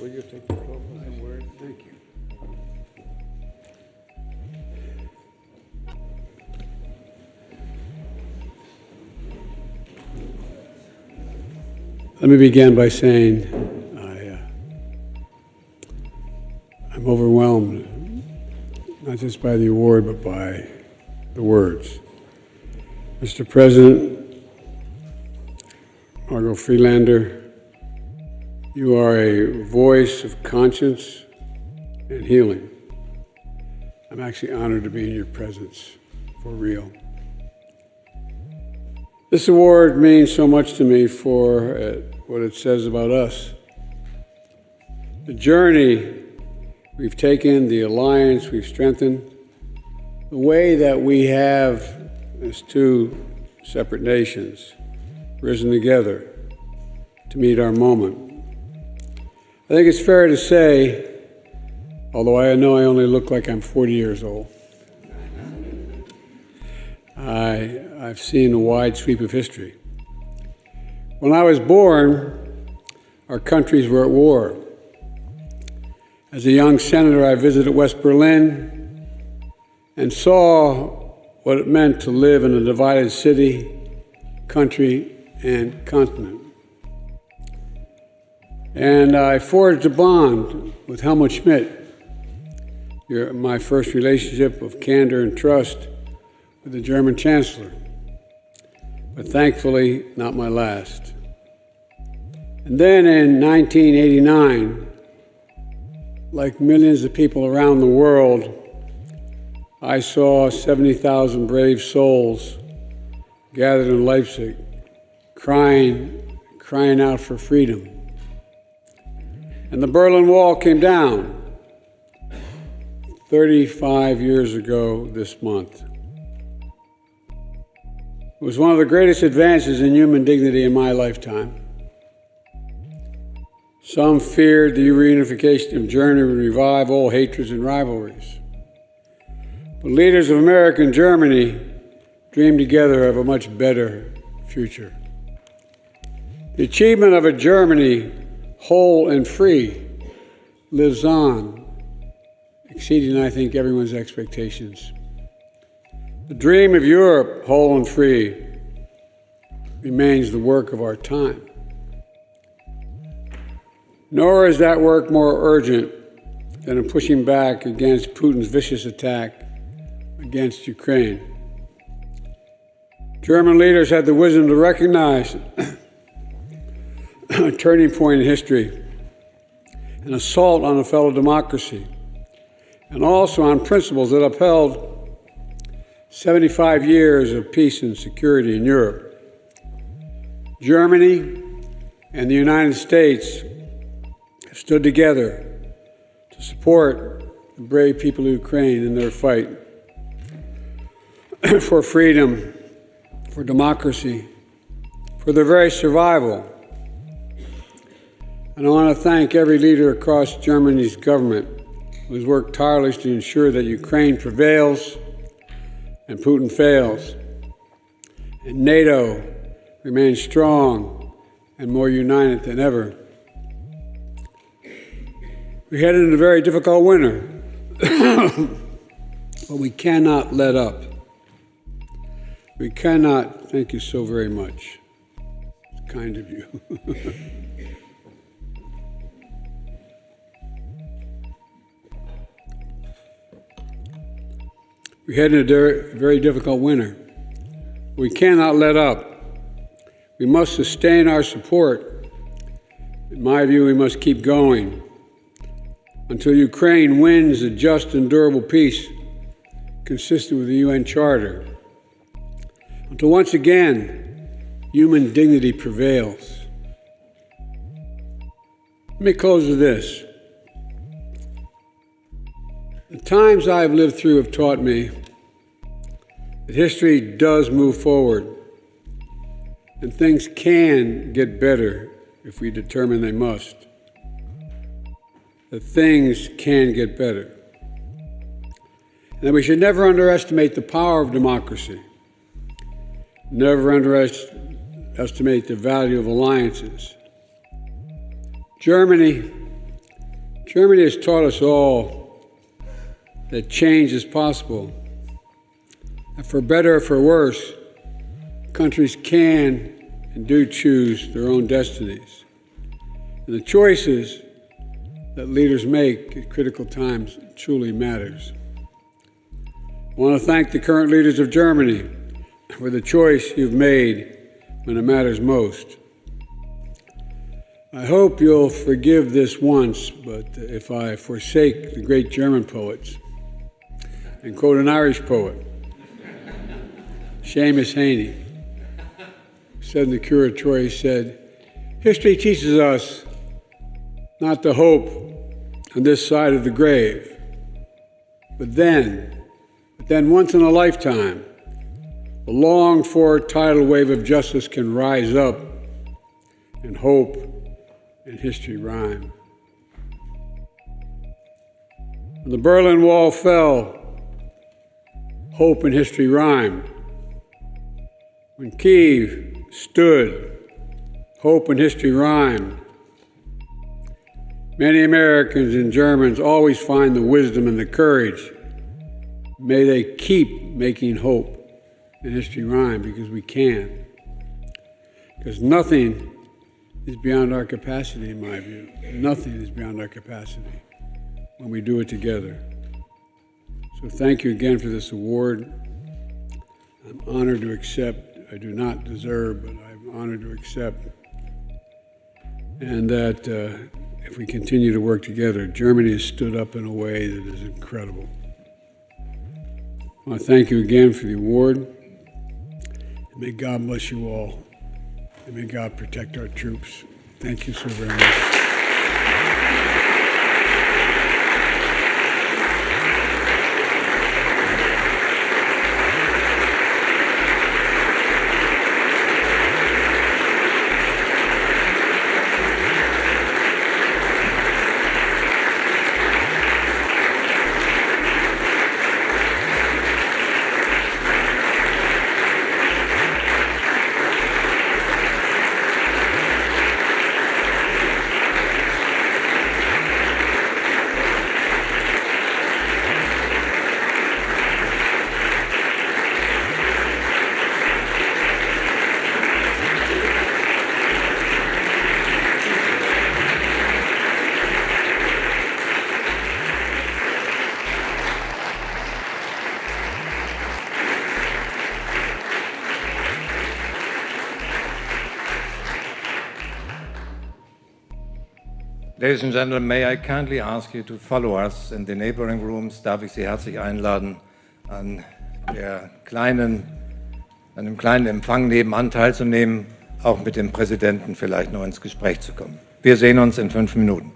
Will you take the closing word? Thank you. Let me begin by saying I'm overwhelmed, not just by the award, but by the words. Mr. President, Margot Freelander, you are a voice of conscience and healing. I'm actually honored to be in your presence, for real. This award means so much to me for what it says about us. The journey we've taken, the alliance we've strengthened, the way that we have, as two separate nations, risen together to meet our moment. I think it's fair to say, although I know I only look like I'm 40 years old, I've seen a wide sweep of history. When I was born, our countries were at war. As a young senator, I visited West Berlin and saw what it meant to live in a divided city, country, and continent. And I forged a bond with Helmut Schmidt, my first relationship of candor and trust with the German Chancellor, but thankfully not my last. And then in 1989, like millions of people around the world, I saw 70,000 brave souls gathered in Leipzig, crying out for freedom. And the Berlin Wall came down 35 years ago this month. It was one of the greatest advances in human dignity in my lifetime. Some feared the reunification of Germany would revive old hatreds and rivalries. But leaders of America and Germany dreamed together of a much better future. The achievement of a Germany whole and free lives on, exceeding, I think, everyone's expectations. The dream of Europe, whole and free, remains the work of our time. Nor is that work more urgent than in pushing back against Putin's vicious attack against Ukraine. German leaders had the wisdom to recognize a turning point in history, an assault on a fellow democracy, and also on principles that upheld 75 years of peace and security in Europe. Germany and the United States have stood together to support the brave people of Ukraine in their fight for freedom, for democracy, for their very survival. And I want to thank every leader across Germany's government who has worked tirelessly to ensure that Ukraine prevails and Putin fails, and NATO remains strong and more united than ever. We're headed into a very difficult winter, but we cannot let up. We cannot. Thank you so very much. It's kind of you. We head into a very difficult winter. We cannot let up. We must sustain our support. In my view, we must keep going until Ukraine wins a just and durable peace consistent with the UN Charter. Until once again, human dignity prevails. Let me close with this. The times I've lived through have taught me that history does move forward, and things can get better if we determine they must. That things can get better. And that we should never underestimate the power of democracy. Never underestimate the value of alliances. Germany Germany has taught us all that change is possible, and for better or for worse, countries can and do choose their own destinies. And the choices that leaders make at critical times truly matters. I want to thank the current leaders of Germany for the choice you've made when it matters most. I hope you'll forgive this once, but if I forsake the great German poets and quote an Irish poet, Seamus Heaney, said in the Curator, he said, "History teaches us not to hope on this side of the grave, but then once in a lifetime, a longed-for tidal wave of justice can rise up, and hope and history rhyme." When the Berlin Wall fell, hope and history rhymed. When Kiev stood, hope and history rhymed. Many Americans and Germans always find the wisdom and the courage. May they keep making hope and history rhyme, because we can. Because nothing is beyond our capacity, in my view. Nothing is beyond our capacity when we do it together. So thank you again for this award. I'm honored to accept. I do not deserve, but I'm honored to accept. And that if we continue to work together, Germany has stood up in a way that is incredible. I want to thank you again for the award. And may God bless you all. And may God protect our troops. Thank you so very much. Ladies and gentlemen, may I kindly ask you to follow us in the neighboring rooms. Darf ich Sie herzlich einladen, an einem kleinen Empfang nebenan teilzunehmen, auch mit dem Präsidenten vielleicht noch ins Gespräch zu kommen. Wir sehen uns in 5 Minuten.